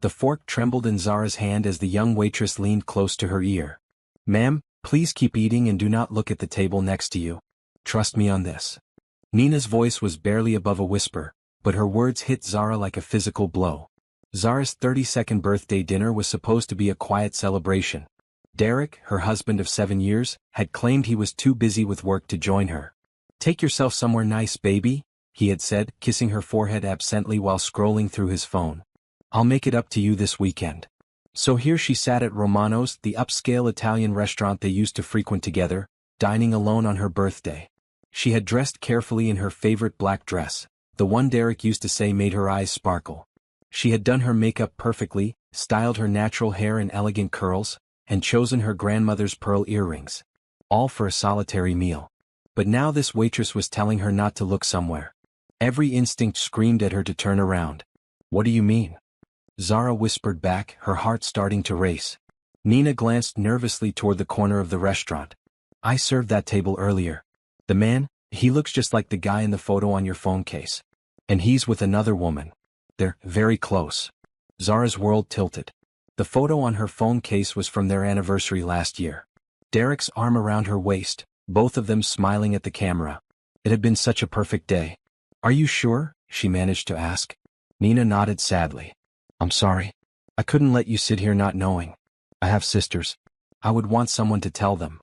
The fork trembled in Zara's hand as the young waitress leaned close to her ear. "Ma'am, please keep eating and do not look at the table next to you. Trust me on this." Nina's voice was barely above a whisper, but her words hit Zara like a physical blow. Zara's 32nd birthday dinner was supposed to be a quiet celebration. Derek, her husband of 7 years, had claimed he was too busy with work to join her. "Take yourself somewhere nice, baby," he had said, kissing her forehead absently while scrolling through his phone. "I'll make it up to you this weekend." So here she sat at Romano's, the upscale Italian restaurant they used to frequent together, dining alone on her birthday. She had dressed carefully in her favorite black dress, the one Derek used to say made her eyes sparkle. She had done her makeup perfectly, styled her natural hair in elegant curls, and chosen her grandmother's pearl earrings. All for a solitary meal. But now this waitress was telling her not to look somewhere. Every instinct screamed at her to turn around. "What do you mean?" Zara whispered back, her heart starting to race. Nina glanced nervously toward the corner of the restaurant. "I served that table earlier. The man, he looks just like the guy in the photo on your phone case. And he's with another woman. They're very close." Zara's world tilted. The photo on her phone case was from their anniversary last year. Derek's arm around her waist, both of them smiling at the camera. It had been such a perfect day. "Are you sure?" she managed to ask. Nina nodded sadly. "I'm sorry. I couldn't let you sit here not knowing. I have sisters. I would want someone to tell them."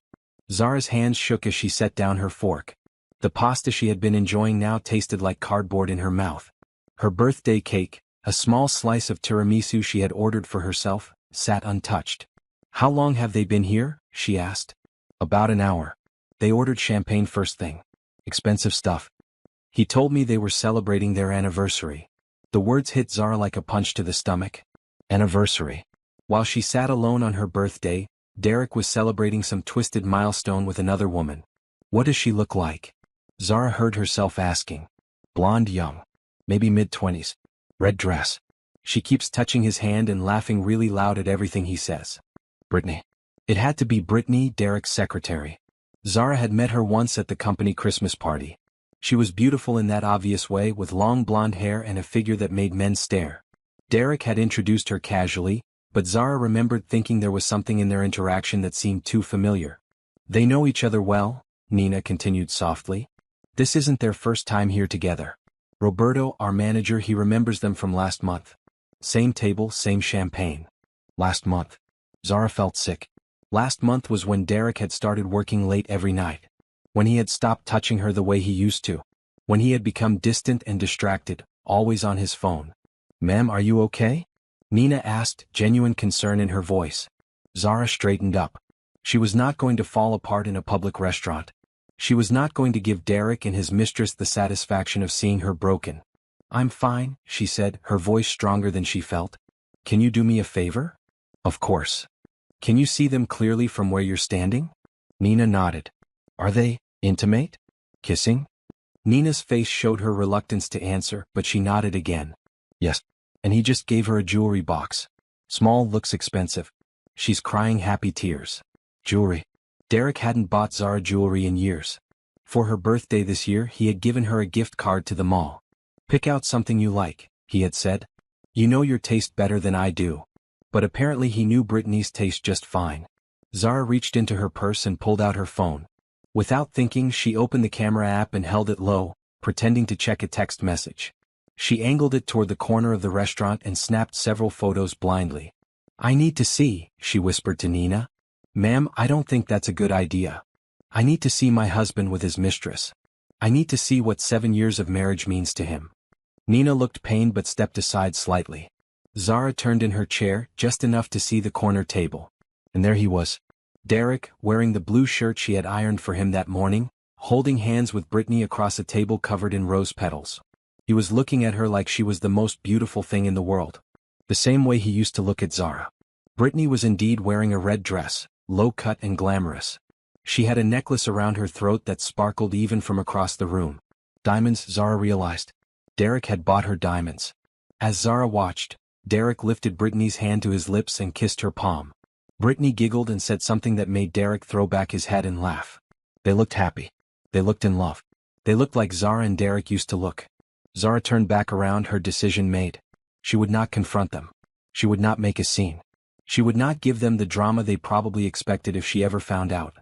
Zara's hands shook as she set down her fork. The pasta she had been enjoying now tasted like cardboard in her mouth. Her birthday cake, a small slice of tiramisu she had ordered for herself, sat untouched. "How long have they been here?" she asked. "About an hour. They ordered champagne first thing. Expensive stuff. He told me they were celebrating their anniversary." The words hit Zara like a punch to the stomach. Anniversary. While she sat alone on her birthday, Derek was celebrating some twisted milestone with another woman. "What does she look like?" Zara heard herself asking. "Blonde, young. Maybe mid-20s. Red dress." She keeps touching his hand and laughing really loud at everything he says. "Brittany." It had to be Brittany, Derek's secretary. Zara had met her once at the company Christmas party. She was beautiful in that obvious way, with long blonde hair and a figure that made men stare. Derek had introduced her casually, but Zara remembered thinking there was something in their interaction that seemed too familiar. "They know each other well," Nina continued softly. "This isn't their first time here together. Roberto, our manager, he remembers them from last month. Same table, same champagne. Last month." Zara felt sick. Last month was when Derek had started working late every night. When he had stopped touching her the way he used to. When he had become distant and distracted, always on his phone. "Ma'am, are you okay?" Nina asked, genuine concern in her voice. Zara straightened up. She was not going to fall apart in a public restaurant. She was not going to give Derek and his mistress the satisfaction of seeing her broken. "I'm fine," she said, her voice stronger than she felt. "Can you do me a favor?" "Of course." "Can you see them clearly from where you're standing?" Nina nodded. "Are they intimate? Kissing?" Nina's face showed her reluctance to answer, but she nodded again. "Yes." "And he just gave her a jewelry box. Small, looks expensive. She's crying happy tears." Jewelry. Derek hadn't bought Zara jewelry in years. For her birthday this year, he had given her a gift card to the mall. "Pick out something you like," he had said. "You know your taste better than I do." But apparently he knew Brittany's taste just fine. Zara reached into her purse and pulled out her phone. Without thinking, she opened the camera app and held it low, pretending to check a text message. She angled it toward the corner of the restaurant and snapped several photos blindly. "I need to see," she whispered to Nina. "Ma'am, I don't think that's a good idea. I need to see my husband with his mistress. I need to see what 7 years of marriage means to him." Nina looked pained but stepped aside slightly. Zara turned in her chair, just enough to see the corner table. And there he was. Derek, wearing the blue shirt she had ironed for him that morning, holding hands with Brittany across a table covered in rose petals. He was looking at her like she was the most beautiful thing in the world. The same way he used to look at Zara. Brittany was indeed wearing a red dress, low-cut and glamorous. She had a necklace around her throat that sparkled even from across the room. Diamonds, Zara realized. Derek had bought her diamonds. As Zara watched, Derek lifted Brittany's hand to his lips and kissed her palm. Brittany giggled and said something that made Derek throw back his head and laugh. They looked happy. They looked in love. They looked like Zara and Derek used to look. Zara turned back around, her decision made. She would not confront them. She would not make a scene. She would not give them the drama they probably expected if she ever found out.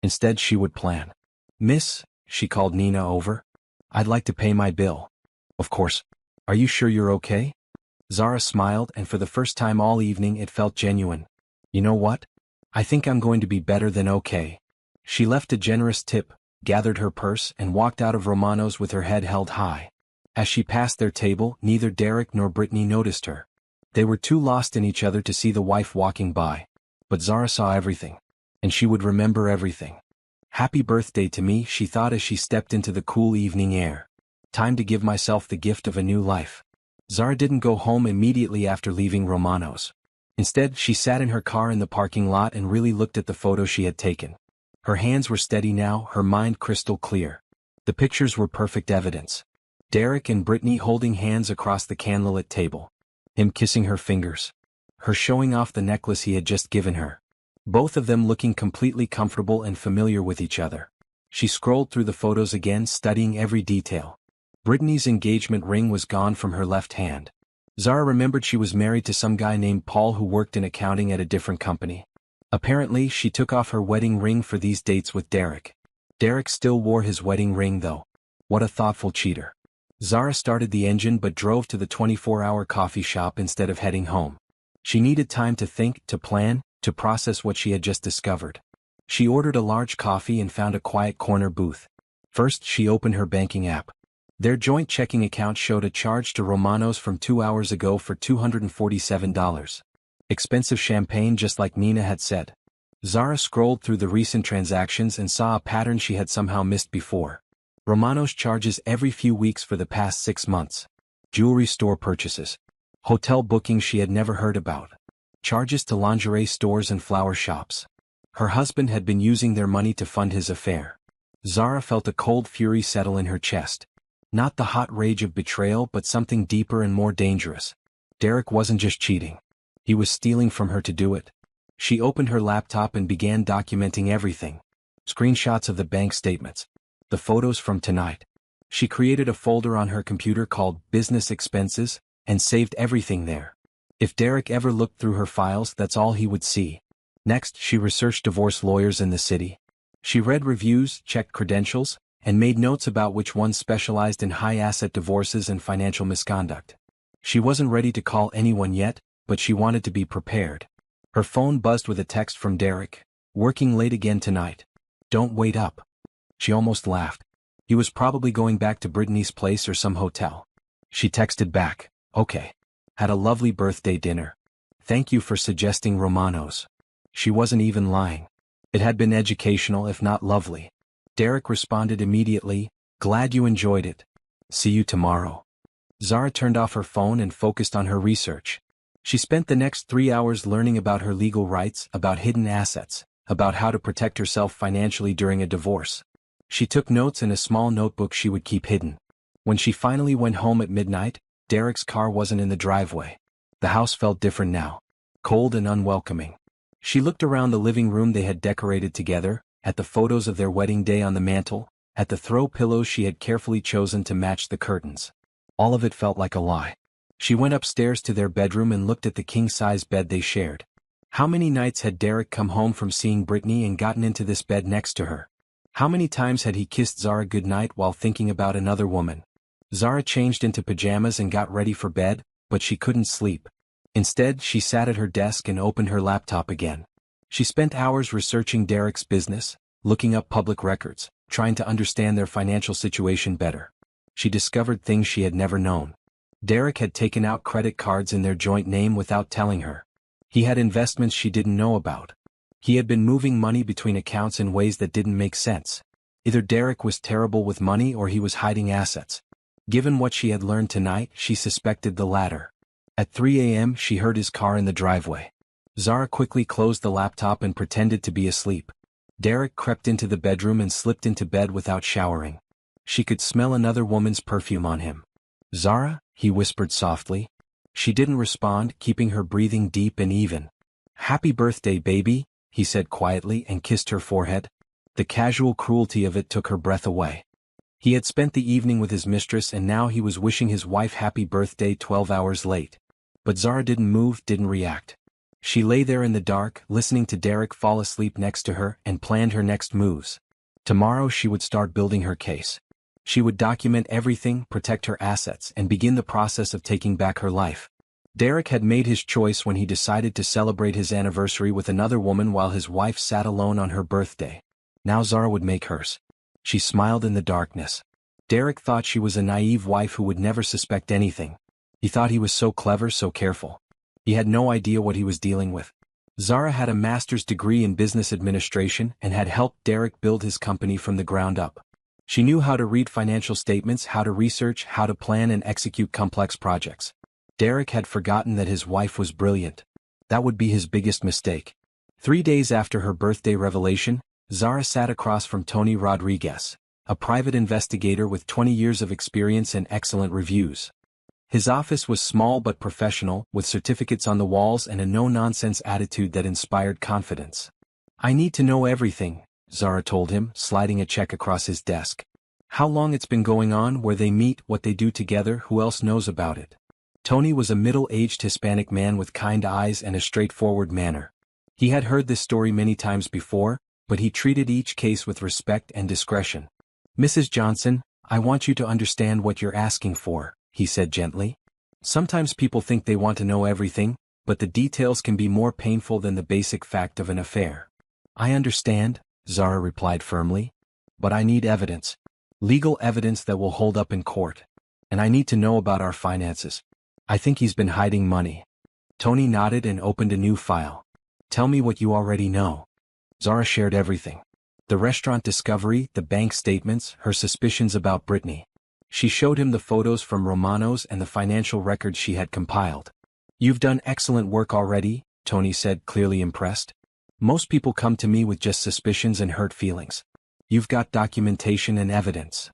Instead, she would plan. "Miss," she called Nina over. "I'd like to pay my bill." "Of course. Are you sure you're okay?" Zara smiled, and for the first time all evening it felt genuine. "You know what? I think I'm going to be better than okay." She left a generous tip, gathered her purse, and walked out of Romano's with her head held high. As she passed their table, neither Derek nor Brittany noticed her. They were too lost in each other to see the wife walking by. But Zara saw everything. And she would remember everything. "Happy birthday to me," she thought as she stepped into the cool evening air. "Time to give myself the gift of a new life." Zara didn't go home immediately after leaving Romano's. Instead, she sat in her car in the parking lot and really looked at the photos she had taken. Her hands were steady now, her mind crystal clear. The pictures were perfect evidence. Derek and Brittany holding hands across the candlelit table. Him kissing her fingers. Her showing off the necklace he had just given her. Both of them looking completely comfortable and familiar with each other. She scrolled through the photos again, studying every detail. Brittany's engagement ring was gone from her left hand. Zara remembered she was married to some guy named Paul who worked in accounting at a different company. Apparently, she took off her wedding ring for these dates with Derek. Derek still wore his wedding ring though. What a thoughtful cheater. Zara started the engine but drove to the 24-hour coffee shop instead of heading home. She needed time to think, to plan, to process what she had just discovered. She ordered a large coffee and found a quiet corner booth. First, she opened her banking app. Their joint checking account showed a charge to Romano's from 2 hours ago for $247. Expensive champagne, just like Nina had said. Zara scrolled through the recent transactions and saw a pattern she had somehow missed before. Romano's charges every few weeks for the past 6 months. Jewelry store purchases. Hotel bookings she had never heard about. Charges to lingerie stores and flower shops. Her husband had been using their money to fund his affair. Zara felt a cold fury settle in her chest. Not the hot rage of betrayal but something deeper and more dangerous. Derek wasn't just cheating. He was stealing from her to do it. She opened her laptop and began documenting everything. Screenshots of the bank statements. The photos from tonight. She created a folder on her computer called Business Expenses and saved everything there. If Derek ever looked through her files, that's all he would see. Next, she researched divorce lawyers in the city. She read reviews, checked credentials, and made notes about which ones specialized in high-asset divorces and financial misconduct. She wasn't ready to call anyone yet, but she wanted to be prepared. Her phone buzzed with a text from Derek. "Working late again tonight. Don't wait up." She almost laughed. He was probably going back to Brittany's place or some hotel. She texted back, "Okay. Had a lovely birthday dinner. Thank you for suggesting Romano's." She wasn't even lying. It had been educational if not lovely. Derek responded immediately, "Glad you enjoyed it. See you tomorrow." Zara turned off her phone and focused on her research. She spent the next 3 hours learning about her legal rights, about hidden assets, about how to protect herself financially during a divorce. She took notes in a small notebook she would keep hidden. When she finally went home at midnight, Derek's car wasn't in the driveway. The house felt different now. Cold and unwelcoming. She looked around the living room they had decorated together, at the photos of their wedding day on the mantel, at the throw pillows she had carefully chosen to match the curtains. All of it felt like a lie. She went upstairs to their bedroom and looked at the king-size bed they shared. How many nights had Derek come home from seeing Brittany and gotten into this bed next to her? How many times had he kissed Zara goodnight while thinking about another woman? Zara changed into pajamas and got ready for bed, but she couldn't sleep. Instead, she sat at her desk and opened her laptop again. She spent hours researching Derek's business, looking up public records, trying to understand their financial situation better. She discovered things she had never known. Derek had taken out credit cards in their joint name without telling her. He had investments she didn't know about. He had been moving money between accounts in ways that didn't make sense. Either Derek was terrible with money or he was hiding assets. Given what she had learned tonight, she suspected the latter. At 3 a.m., she heard his car in the driveway. Zara quickly closed the laptop and pretended to be asleep. Derek crept into the bedroom and slipped into bed without showering. She could smell another woman's perfume on him. "Zara?" he whispered softly. She didn't respond, keeping her breathing deep and even. "Happy birthday, baby," he said quietly and kissed her forehead. The casual cruelty of it took her breath away. He had spent the evening with his mistress and now he was wishing his wife happy birthday 12 hours late. But Zara didn't move, didn't react. She lay there in the dark, listening to Derek fall asleep next to her, and planned her next moves. Tomorrow she would start building her case. She would document everything, protect her assets, and begin the process of taking back her life. Derek had made his choice when he decided to celebrate his anniversary with another woman while his wife sat alone on her birthday. Now Zara would make hers. She smiled in the darkness. Derek thought she was a naive wife who would never suspect anything. He thought he was so clever, so careful. He had no idea what he was dealing with. Zara had a master's degree in business administration and had helped Derek build his company from the ground up. She knew how to read financial statements, how to research, how to plan and execute complex projects. Derek had forgotten that his wife was brilliant. That would be his biggest mistake. 3 days after her birthday revelation, Zara sat across from Tony Rodriguez, a private investigator with 20 years of experience and excellent reviews. His office was small but professional, with certificates on the walls and a no-nonsense attitude that inspired confidence. "I need to know everything," Zara told him, sliding a check across his desk. "How long it's been going on, where they meet, what they do together, who else knows about it." Tony was a middle-aged Hispanic man with kind eyes and a straightforward manner. He had heard this story many times before, but he treated each case with respect and discretion. "Mrs. Johnson, I want you to understand what you're asking for," he said gently. "Sometimes people think they want to know everything, but the details can be more painful than the basic fact of an affair." "I understand," Zara replied firmly. "But I need evidence. Legal evidence that will hold up in court. And I need to know about our finances. I think he's been hiding money." Tony nodded and opened a new file. "Tell me what you already know." Zara shared everything. The restaurant discovery, the bank statements, her suspicions about Brittany. She showed him the photos from Romano's and the financial records she had compiled. "You've done excellent work already," Tony said, clearly impressed. "Most people come to me with just suspicions and hurt feelings. You've got documentation and evidence."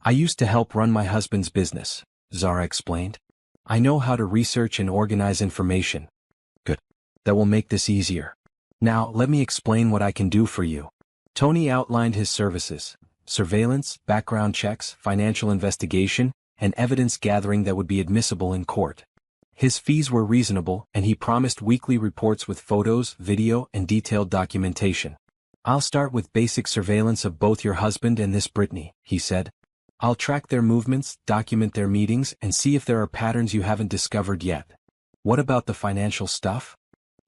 "I used to help run my husband's business," Zara explained. "I know how to research and organize information." "Good. That will make this easier. Now, let me explain what I can do for you." Tony outlined his services: surveillance, background checks, financial investigation, and evidence gathering that would be admissible in court. His fees were reasonable, and he promised weekly reports with photos, video, and detailed documentation. "I'll start with basic surveillance of both your husband and this Brittany," he said. "I'll track their movements, document their meetings, and see if there are patterns you haven't discovered yet." "What about the financial stuff?"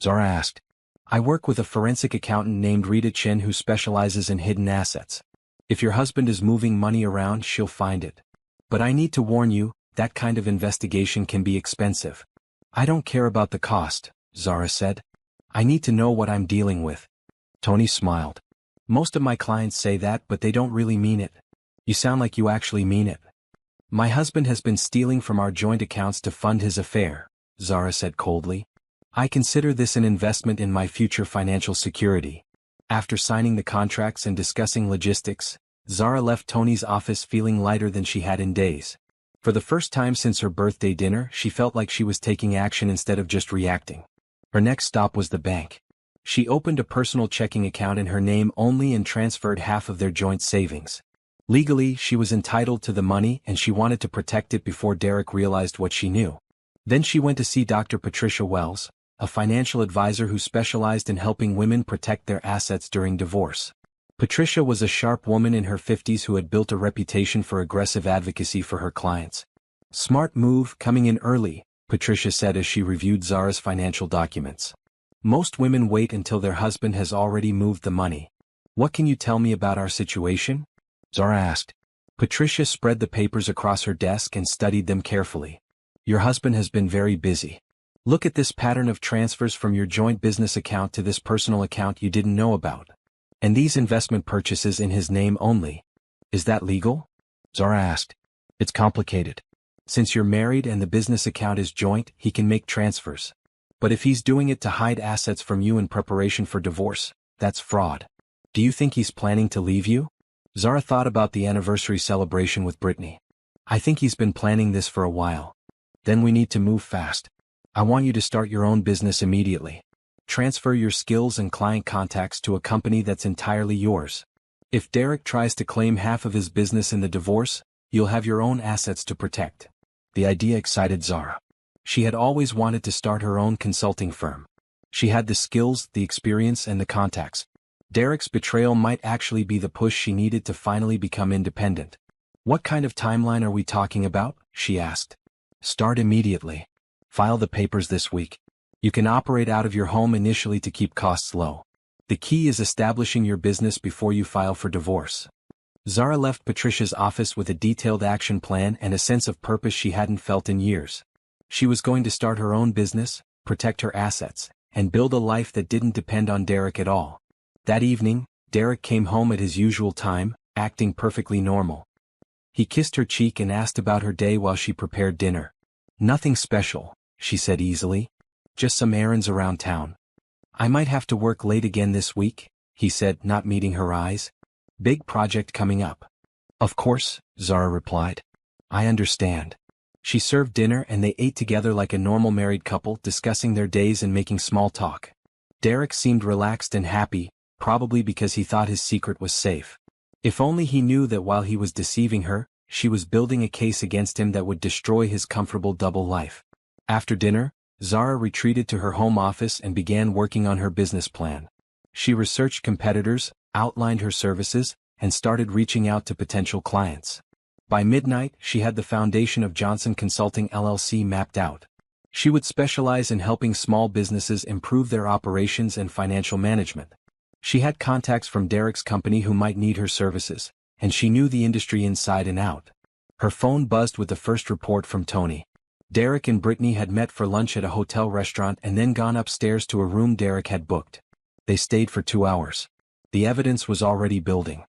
Zara asked. "I work with a forensic accountant named Rita Chen who specializes in hidden assets. If your husband is moving money around, she'll find it. But I need to warn you, that kind of investigation can be expensive." "I don't care about the cost," Zara said. "I need to know what I'm dealing with." Tony smiled. "Most of my clients say that, but they don't really mean it. You sound like you actually mean it." "My husband has been stealing from our joint accounts to fund his affair," Zara said coldly. "I consider this an investment in my future financial security." After signing the contracts and discussing logistics, Zara left Tony's office feeling lighter than she had in days. For the first time since her birthday dinner, she felt like she was taking action instead of just reacting. Her next stop was the bank. She opened a personal checking account in her name only and transferred half of their joint savings. Legally, she was entitled to the money and she wanted to protect it before Derek realized what she knew. Then she went to see Dr. Patricia Wells, a financial advisor who specialized in helping women protect their assets during divorce. Patricia was a sharp woman in her 50s who had built a reputation for aggressive advocacy for her clients. "Smart move, coming in early," Patricia said as she reviewed Zara's financial documents. "Most women wait until their husband has already moved the money. What can you tell me about our situation?" Zara asked. Patricia spread the papers across her desk and studied them carefully. "Your husband has been very busy. Look at this pattern of transfers from your joint business account to this personal account you didn't know about. And these investment purchases in his name only. Is that legal?" Zara asked. "It's complicated. Since you're married and the business account is joint, he can make transfers. But if he's doing it to hide assets from you in preparation for divorce, that's fraud. Do you think he's planning to leave you?" Zara thought about the anniversary celebration with Brittany. "I think he's been planning this for a while. Then we need to move fast. I want you to start your own business immediately. Transfer your skills and client contacts to a company that's entirely yours. If Derek tries to claim half of his business in the divorce, you'll have your own assets to protect." The idea excited Zara. She had always wanted to start her own consulting firm. She had the skills, the experience, and the contacts. Derek's betrayal might actually be the push she needed to finally become independent. "What kind of timeline are we talking about?" she asked. "Start immediately. File the papers this week. You can operate out of your home initially to keep costs low. The key is establishing your business before you file for divorce." Zara left Patricia's office with a detailed action plan and a sense of purpose she hadn't felt in years. She was going to start her own business, protect her assets, and build a life that didn't depend on Derek at all. That evening, Derek came home at his usual time, acting perfectly normal. He kissed her cheek and asked about her day while she prepared dinner. "Nothing special," she said easily. "Just some errands around town." "I might have to work late again this week," he said, not meeting her eyes. "Big project coming up." "Of course," Zara replied. "I understand." She served dinner and they ate together like a normal married couple, discussing their days and making small talk. Derek seemed relaxed and happy, probably because he thought his secret was safe. If only he knew that while he was deceiving her, she was building a case against him that would destroy his comfortable double life. After dinner, Zara retreated to her home office and began working on her business plan. She researched competitors, outlined her services, and started reaching out to potential clients. By midnight, she had the foundation of Johnson Consulting LLC mapped out. She would specialize in helping small businesses improve their operations and financial management. She had contacts from Derek's company who might need her services, and she knew the industry inside and out. Her phone buzzed with the first report from Tony. Derek and Brittany had met for lunch at a hotel restaurant and then gone upstairs to a room Derek had booked. They stayed for 2 hours. The evidence was already building.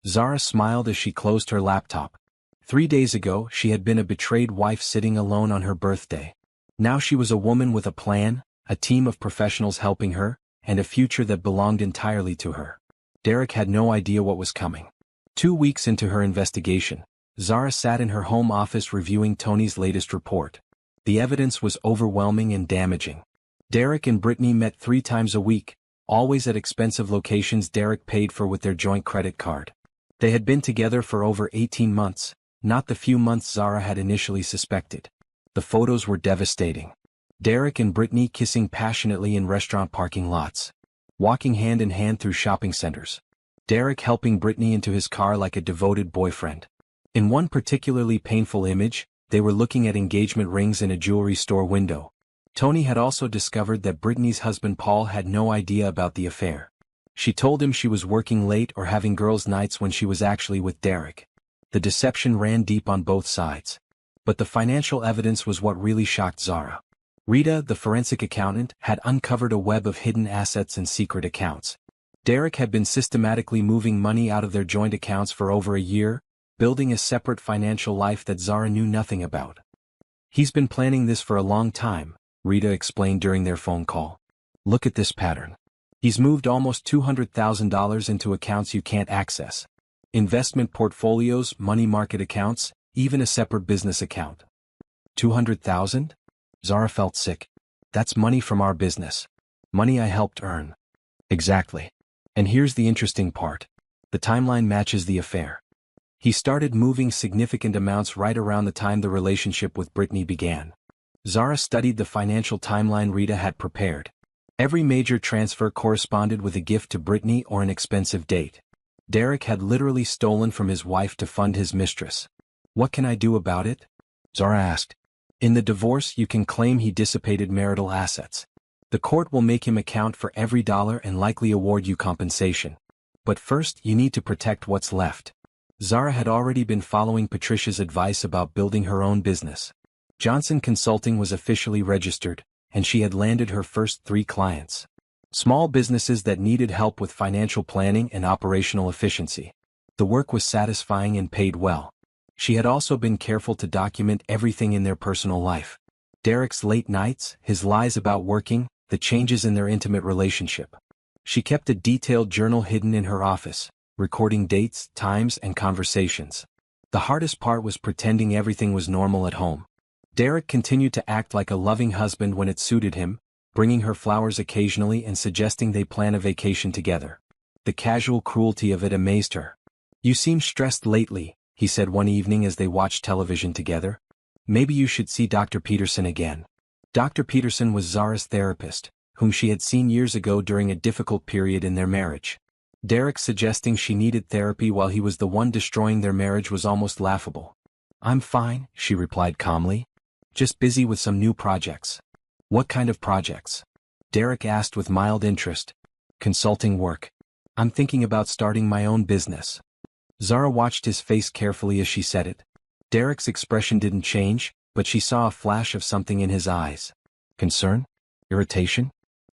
Zara smiled as she closed her laptop. 3 days ago, she had been a betrayed wife sitting alone on her birthday. Now she was a woman with a plan, a team of professionals helping her, and a future that belonged entirely to her. Derek had no idea what was coming. 2 weeks into her investigation, Zara sat in her home office reviewing Tony's latest report. The evidence was overwhelming and damaging. Derek and Brittany met 3 times a week, always at expensive locations Derek paid for with their joint credit card. They had been together for over 18 months, not the few months Zara had initially suspected. The photos were devastating. Derek and Brittany kissing passionately in restaurant parking lots. Walking hand in hand through shopping centers. Derek helping Brittany into his car like a devoted boyfriend. In one particularly painful image, they were looking at engagement rings in a jewelry store window. Tony had also discovered that Brittany's husband Paul had no idea about the affair. She told him she was working late or having girls' nights when she was actually with Derek. The deception ran deep on both sides. But the financial evidence was what really shocked Zara. Rita, the forensic accountant, had uncovered a web of hidden assets and secret accounts. Derek had been systematically moving money out of their joint accounts for over a year, building a separate financial life that Zara knew nothing about. "He's been planning this for a long time," Rita explained during their phone call. "Look at this pattern. He's moved almost $200,000 into accounts you can't access. Investment portfolios, money market accounts, even a separate business account." 200,000? Zara felt sick. "That's money from our business. Money I helped earn." "Exactly. And here's the interesting part. The timeline matches the affair. He started moving significant amounts right around the time the relationship with Brittany began." Zara studied the financial timeline Rita had prepared. Every major transfer corresponded with a gift to Brittany or an expensive date. Derek had literally stolen from his wife to fund his mistress. "What can I do about it?" Zara asked. "In the divorce, you can claim he dissipated marital assets. The court will make him account for every dollar and likely award you compensation. But first, you need to protect what's left." Zara had already been following Patricia's advice about building her own business. Johnson Consulting was officially registered, and she had landed her first 3 clients. Small businesses that needed help with financial planning and operational efficiency. The work was satisfying and paid well. She had also been careful to document everything in their personal life. Derek's late nights, his lies about working, the changes in their intimate relationship. She kept a detailed journal hidden in her office, recording dates, times, and conversations. The hardest part was pretending everything was normal at home. Derek continued to act like a loving husband when it suited him, bringing her flowers occasionally and suggesting they plan a vacation together. The casual cruelty of it amazed her. "You seem stressed lately," he said one evening as they watched television together. "Maybe you should see Dr. Peterson again." Dr. Peterson was Zara's therapist, whom she had seen years ago during a difficult period in their marriage. Derek suggesting she needed therapy while he was the one destroying their marriage was almost laughable. "I'm fine," she replied calmly. "Just busy with some new projects." "What kind of projects?" Derek asked with mild interest. "Consulting work. I'm thinking about starting my own business." Zara watched his face carefully as she said it. Derek's expression didn't change, but she saw a flash of something in his eyes. "Concern? Irritation?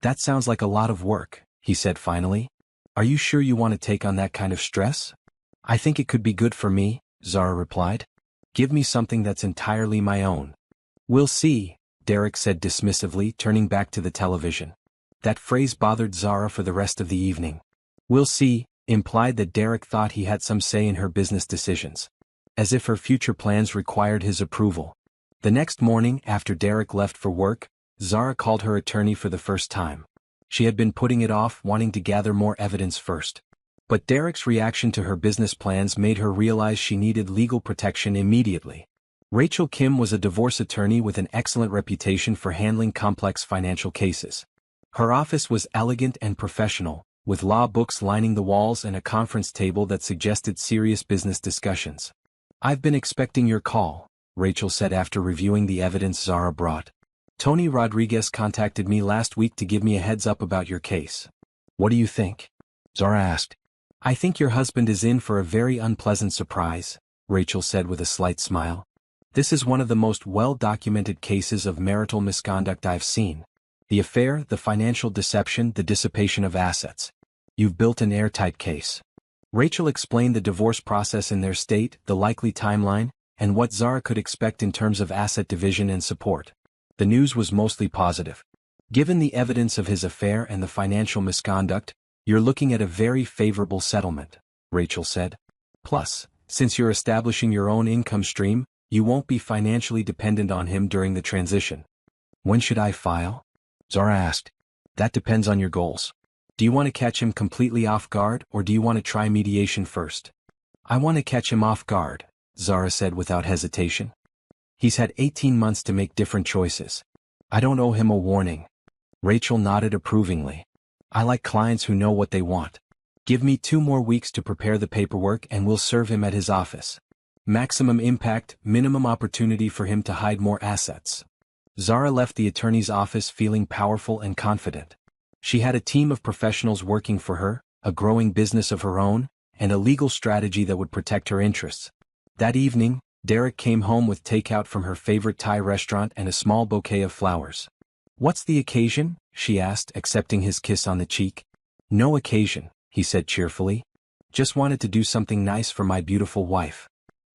That sounds like a lot of work," he said finally. "Are you sure you want to take on that kind of stress?" "I think it could be good for me," Zara replied. "Give me something that's entirely my own." "We'll see," Derek said dismissively, turning back to the television. That phrase bothered Zara for the rest of the evening. "We'll see" implied that Derek thought he had some say in her business decisions. As if her future plans required his approval. The next morning, after Derek left for work, Zara called her attorney for the first time. She had been putting it off, wanting to gather more evidence first. But Derek's reaction to her business plans made her realize she needed legal protection immediately. Rachel Kim was a divorce attorney with an excellent reputation for handling complex financial cases. Her office was elegant and professional, with law books lining the walls and a conference table that suggested serious business discussions. "I've been expecting your call," Rachel said after reviewing the evidence Zara brought. "Tony Rodriguez contacted me last week to give me a heads up about your case." "What do you think?" Zara asked. "I think your husband is in for a very unpleasant surprise," Rachel said with a slight smile. "This is one of the most well-documented cases of marital misconduct I've seen. The affair, the financial deception, the dissipation of assets. You've built an airtight case." Rachel explained the divorce process in their state, the likely timeline, and what Zara could expect in terms of asset division and support. The news was mostly positive. "Given the evidence of his affair and the financial misconduct, you're looking at a very favorable settlement," Rachel said. "Plus, since you're establishing your own income stream, you won't be financially dependent on him during the transition." "When should I file?" Zara asked. "That depends on your goals. Do you want to catch him completely off guard, or do you want to try mediation first?" "I want to catch him off guard," Zara said without hesitation. "He's had 18 months to make different choices. I don't owe him a warning." Rachel nodded approvingly. "I like clients who know what they want. Give me 2 more weeks to prepare the paperwork and we'll serve him at his office. Maximum impact, minimum opportunity for him to hide more assets." Zara left the attorney's office feeling powerful and confident. She had a team of professionals working for her, a growing business of her own, and a legal strategy that would protect her interests. That evening, Derek came home with takeout from her favorite Thai restaurant and a small bouquet of flowers. "What's the occasion?" she asked, accepting his kiss on the cheek. "No occasion," he said cheerfully. "Just wanted to do something nice for my beautiful wife."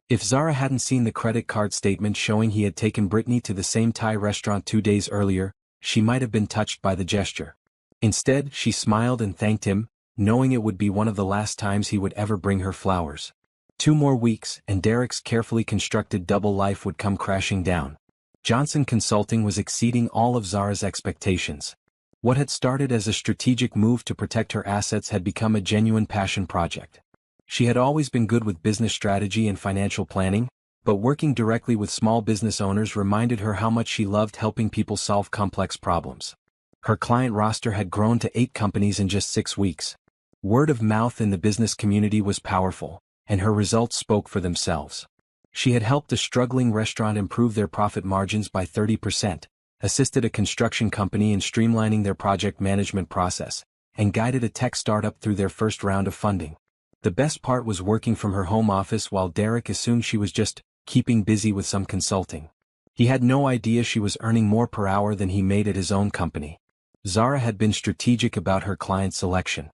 If Zara hadn't seen the credit card statement showing he had taken Brittany to the same Thai restaurant 2 days earlier, she might have been touched by the gesture. Instead, she smiled and thanked him, knowing it would be one of the last times he would ever bring her flowers. 2 more weeks, and Derek's carefully constructed double life would come crashing down. Johnson Consulting was exceeding all of Zara's expectations. What had started as a strategic move to protect her assets had become a genuine passion project. She had always been good with business strategy and financial planning, but working directly with small business owners reminded her how much she loved helping people solve complex problems. Her client roster had grown to 8 companies in just 6 weeks. Word of mouth in the business community was powerful, and her results spoke for themselves. She had helped a struggling restaurant improve their profit margins by 30%, assisted a construction company in streamlining their project management process, and guided a tech startup through their first round of funding. The best part was working from her home office while Derek assumed she was just keeping busy with some consulting. He had no idea she was earning more per hour than he made at his own company. Zara had been strategic about her client selection.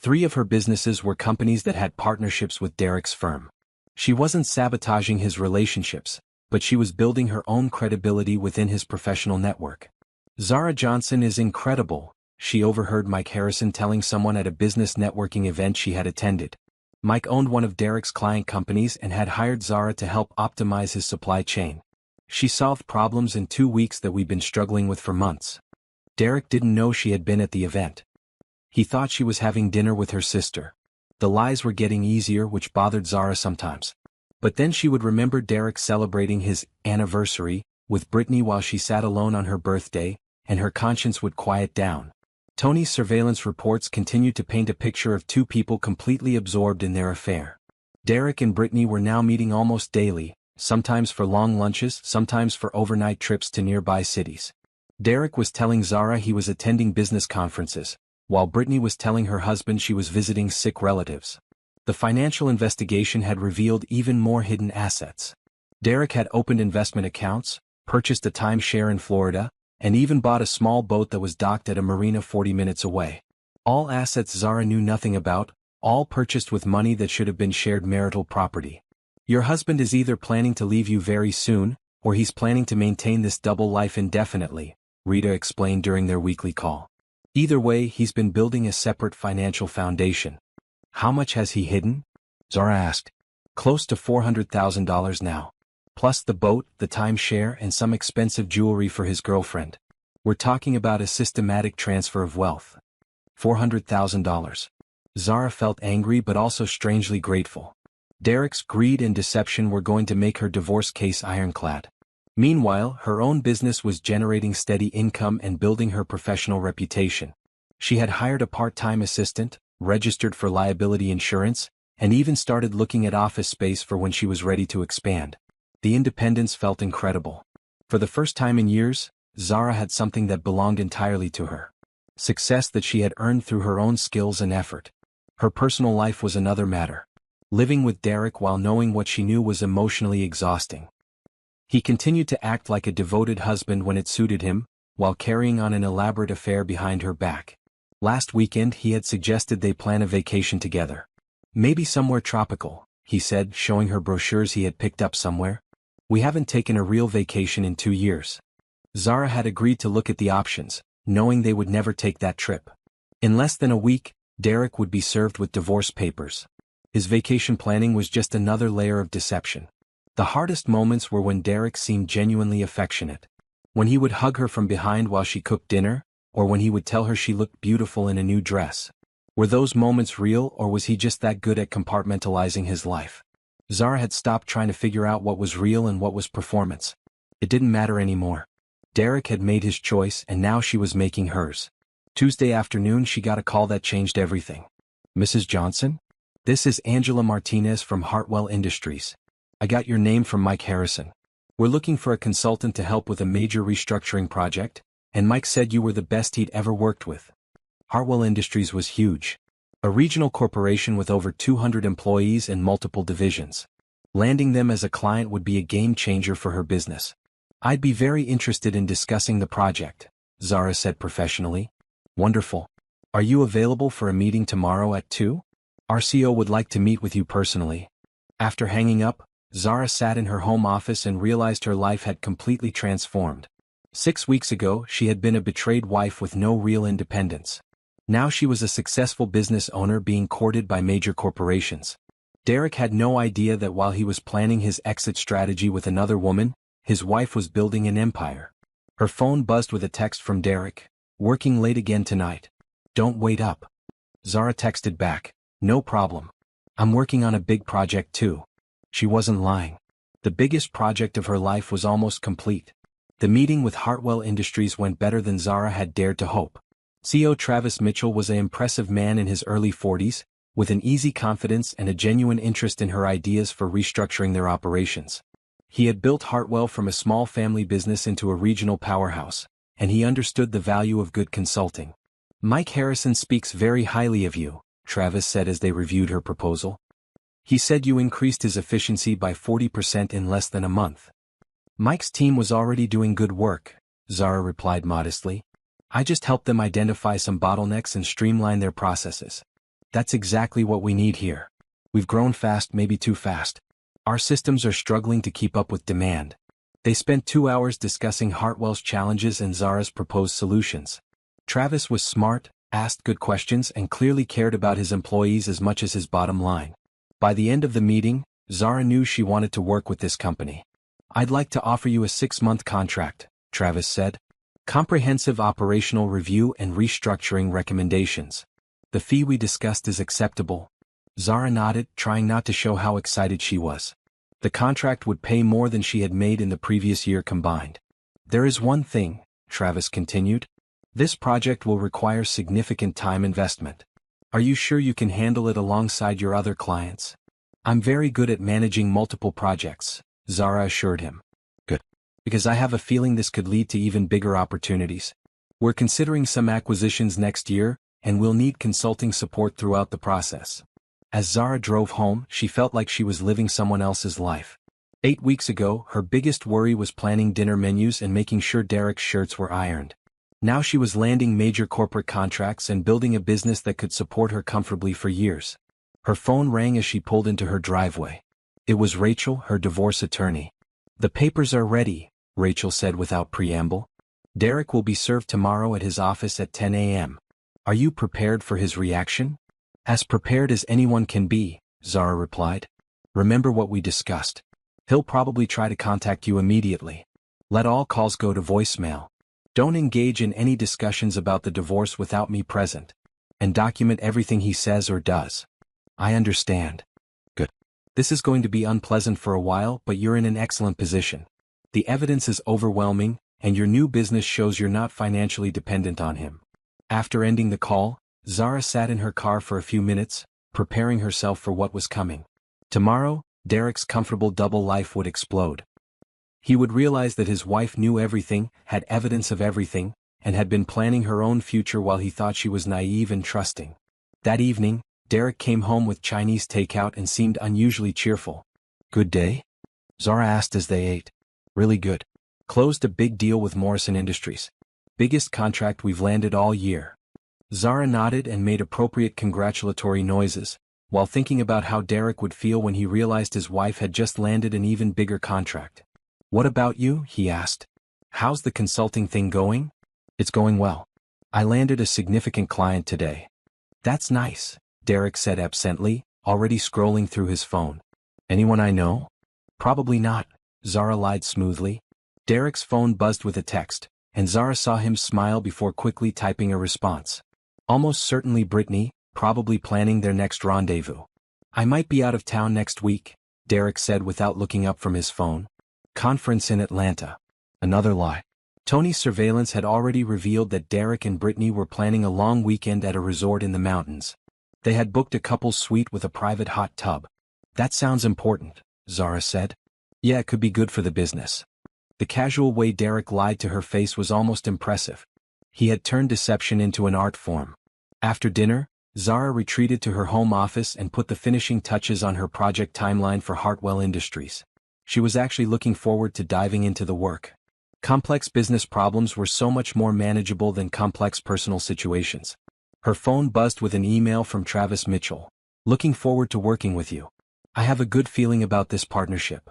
3 of her businesses were companies that had partnerships with Derek's firm. She wasn't sabotaging his relationships, but she was building her own credibility within his professional network. "Zara Johnson is incredible," she overheard Mike Harrison telling someone at a business networking event she had attended. Mike owned one of Derek's client companies and had hired Zara to help optimize his supply chain. "She solved problems in 2 weeks that we've been struggling with for months." Derek didn't know she had been at the event. He thought she was having dinner with her sister. The lies were getting easier, which bothered Zara sometimes. But then she would remember Derek celebrating his anniversary, with Brittany while she sat alone on her birthday, and her conscience would quiet down. Tony's surveillance reports continued to paint a picture of two people completely absorbed in their affair. Derek and Brittany were now meeting almost daily, sometimes for long lunches, sometimes for overnight trips to nearby cities. Derek was telling Zara he was attending business conferences, while Brittany was telling her husband she was visiting sick relatives. The financial investigation had revealed even more hidden assets. Derek had opened investment accounts, purchased a timeshare in Florida, and even bought a small boat that was docked at a marina 40 minutes away. All assets Zara knew nothing about, all purchased with money that should have been shared marital property. Your husband is either planning to leave you very soon, or he's planning to maintain this double life indefinitely, Rita explained during their weekly call. Either way, he's been building a separate financial foundation. How much has he hidden? Zara asked. Close to $400,000 now. Plus the boat, the timeshare, and some expensive jewelry for his girlfriend. We're talking about a systematic transfer of wealth. $400,000. Zara felt angry but also strangely grateful. Derek's greed and deception were going to make her divorce case ironclad. Meanwhile, her own business was generating steady income and building her professional reputation. She had hired a part-time assistant, registered for liability insurance, and even started looking at office space for when she was ready to expand. The independence felt incredible. For the first time in years, Zara had something that belonged entirely to her. Success that she had earned through her own skills and effort. Her personal life was another matter. Living with Derek while knowing what she knew was emotionally exhausting. He continued to act like a devoted husband when it suited him, while carrying on an elaborate affair behind her back. Last weekend he had suggested they plan a vacation together. Maybe somewhere tropical, he said, showing her brochures he had picked up somewhere. We haven't taken a real vacation in 2 years. Zara had agreed to look at the options, knowing they would never take that trip. In less than a week, Derek would be served with divorce papers. His vacation planning was just another layer of deception. The hardest moments were when Derek seemed genuinely affectionate. When he would hug her from behind while she cooked dinner, or when he would tell her she looked beautiful in a new dress. Were those moments real, or was he just that good at compartmentalizing his life? Zara had stopped trying to figure out what was real and what was performance. It didn't matter anymore. Derek had made his choice and now she was making hers. Tuesday afternoon she got a call that changed everything. Mrs. Johnson? This is Angela Martinez from Hartwell Industries. I got your name from Mike Harrison. We're looking for a consultant to help with a major restructuring project, and Mike said you were the best he'd ever worked with. Hartwell Industries was huge. A regional corporation with over 200 employees and multiple divisions. Landing them as a client would be a game changer for her business. I'd be very interested in discussing the project, Zara said professionally. Wonderful. Are you available for a meeting tomorrow at 2? Our CEO would like to meet with you personally. After hanging up, Zara sat in her home office and realized her life had completely transformed. 6 weeks ago, she had been a betrayed wife with no real independence. Now she was a successful business owner being courted by major corporations. Derek had no idea that while he was planning his exit strategy with another woman, his wife was building an empire. Her phone buzzed with a text from Derek. Working late again tonight. Don't wait up. Zara texted back. No problem. I'm working on a big project too. She wasn't lying. The biggest project of her life was almost complete. The meeting with Hartwell Industries went better than Zara had dared to hope. CEO Travis Mitchell was an impressive man in his early 40s, with an easy confidence and a genuine interest in her ideas for restructuring their operations. He had built Hartwell from a small family business into a regional powerhouse, and he understood the value of good consulting. Mike Harrison speaks very highly of you, Travis said as they reviewed her proposal. He said you increased his efficiency by 40% in less than a month. Mike's team was already doing good work, Zara replied modestly. I just helped them identify some bottlenecks and streamline their processes. That's exactly what we need here. We've grown fast, maybe too fast. Our systems are struggling to keep up with demand. They spent 2 hours discussing Hartwell's challenges and Zara's proposed solutions. Travis was smart, asked good questions, and clearly cared about his employees as much as his bottom line. By the end of the meeting, Zara knew she wanted to work with this company. I'd like to offer you a 6-month contract, Travis said. Comprehensive operational review and restructuring recommendations. The fee we discussed is acceptable. Zara nodded, trying not to show how excited she was. The contract would pay more than she had made in the previous year combined. There is one thing, Travis continued. This project will require significant time investment. Are you sure you can handle it alongside your other clients? I'm very good at managing multiple projects, Zara assured him. Good. Because I have a feeling this could lead to even bigger opportunities. We're considering some acquisitions next year, and we'll need consulting support throughout the process. As Zara drove home, she felt like she was living someone else's life. 8 weeks ago, her biggest worry was planning dinner menus and making sure Derek's shirts were ironed. Now she was landing major corporate contracts and building a business that could support her comfortably for years. Her phone rang as she pulled into her driveway. It was Rachel, her divorce attorney. The papers are ready, Rachel said without preamble. Derek will be served tomorrow at his office at 10 a.m. Are you prepared for his reaction? As prepared as anyone can be, Zara replied. Remember what we discussed. He'll probably try to contact you immediately. Let all calls go to voicemail. Don't engage in any discussions about the divorce without me present. And document everything he says or does. I understand. Good. This is going to be unpleasant for a while, but you're in an excellent position. The evidence is overwhelming, and your new business shows you're not financially dependent on him. After ending the call, Zara sat in her car for a few minutes, preparing herself for what was coming. Tomorrow, Derek's comfortable double life would explode. He would realize that his wife knew everything, had evidence of everything, and had been planning her own future while he thought she was naive and trusting. That evening, Derek came home with Chinese takeout and seemed unusually cheerful. Good day? Zara asked as they ate. Really good. Closed a big deal with Morrison Industries. Biggest contract we've landed all year. Zara nodded and made appropriate congratulatory noises, while thinking about how Derek would feel when he realized his wife had just landed an even bigger contract. What about you? He asked. How's the consulting thing going? It's going well. I landed a significant client today. That's nice, Derek said absently, already scrolling through his phone. Anyone I know? Probably not, Zara lied smoothly. Derek's phone buzzed with a text, and Zara saw him smile before quickly typing a response. Almost certainly Brittany, probably planning their next rendezvous. I might be out of town next week, Derek said without looking up from his phone. Conference in Atlanta. Another lie. Tony's surveillance had already revealed that Derek and Brittany were planning a long weekend at a resort in the mountains. They had booked a couple's suite with a private hot tub. That sounds important, Zara said. Yeah, it could be good for the business. The casual way Derek lied to her face was almost impressive. He had turned deception into an art form. After dinner, Zara retreated to her home office and put the finishing touches on her project timeline for Hartwell Industries. She was actually looking forward to diving into the work. Complex business problems were so much more manageable than complex personal situations. Her phone buzzed with an email from Travis Mitchell. Looking forward to working with you. I have a good feeling about this partnership.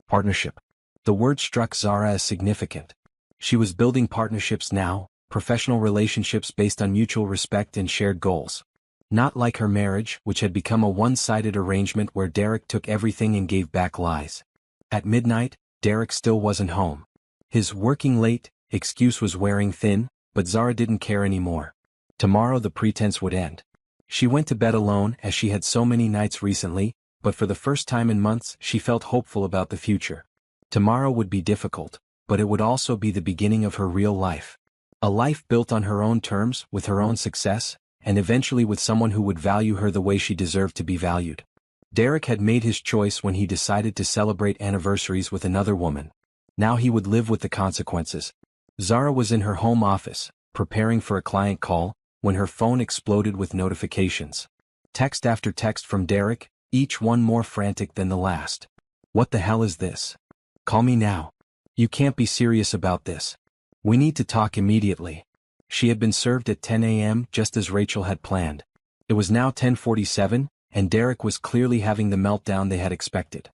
Partnership. The word struck Zara as significant. She was building partnerships now, professional relationships based on mutual respect and shared goals. Not like her marriage, which had become a one-sided arrangement where Derek took everything and gave back lies. At midnight, Derek still wasn't home. His working late excuse was wearing thin, but Zara didn't care anymore. Tomorrow the pretense would end. She went to bed alone as she had so many nights recently, but for the first time in months she felt hopeful about the future. Tomorrow would be difficult, but it would also be the beginning of her real life. A life built on her own terms, with her own success, and eventually with someone who would value her the way she deserved to be valued. Derek had made his choice when he decided to celebrate anniversaries with another woman. Now he would live with the consequences. Zara was in her home office, preparing for a client call, when her phone exploded with notifications. Text after text from Derek, each one more frantic than the last. What the hell is this? Call me now. You can't be serious about this. We need to talk immediately. She had been served at 10 a.m. just as Rachel had planned. It was now 10:47, and Derek was clearly having the meltdown they had expected.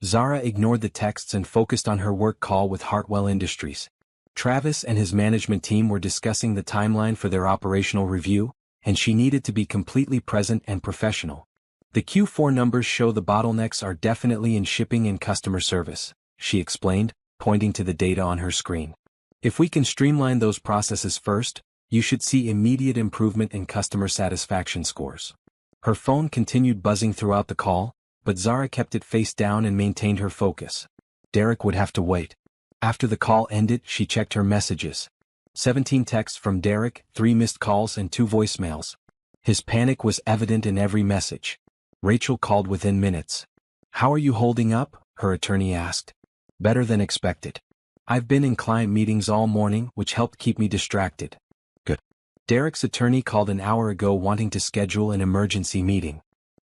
Zara ignored the texts and focused on her work call with Hartwell Industries. Travis and his management team were discussing the timeline for their operational review, and she needed to be completely present and professional. The Q4 numbers show the bottlenecks are definitely in shipping and customer service, she explained, pointing to the data on her screen. If we can streamline those processes first, you should see immediate improvement in customer satisfaction scores. Her phone continued buzzing throughout the call, but Zara kept it face down and maintained her focus. Derek would have to wait. After the call ended, she checked her messages. 17 texts from Derek, 3 missed calls and 2 voicemails. His panic was evident in every message. Rachel called within minutes. "How are you holding up?" her attorney asked. "Better than expected. I've been in client meetings all morning, which helped keep me distracted." "Good." Derek's attorney called an hour ago wanting to schedule an emergency meeting.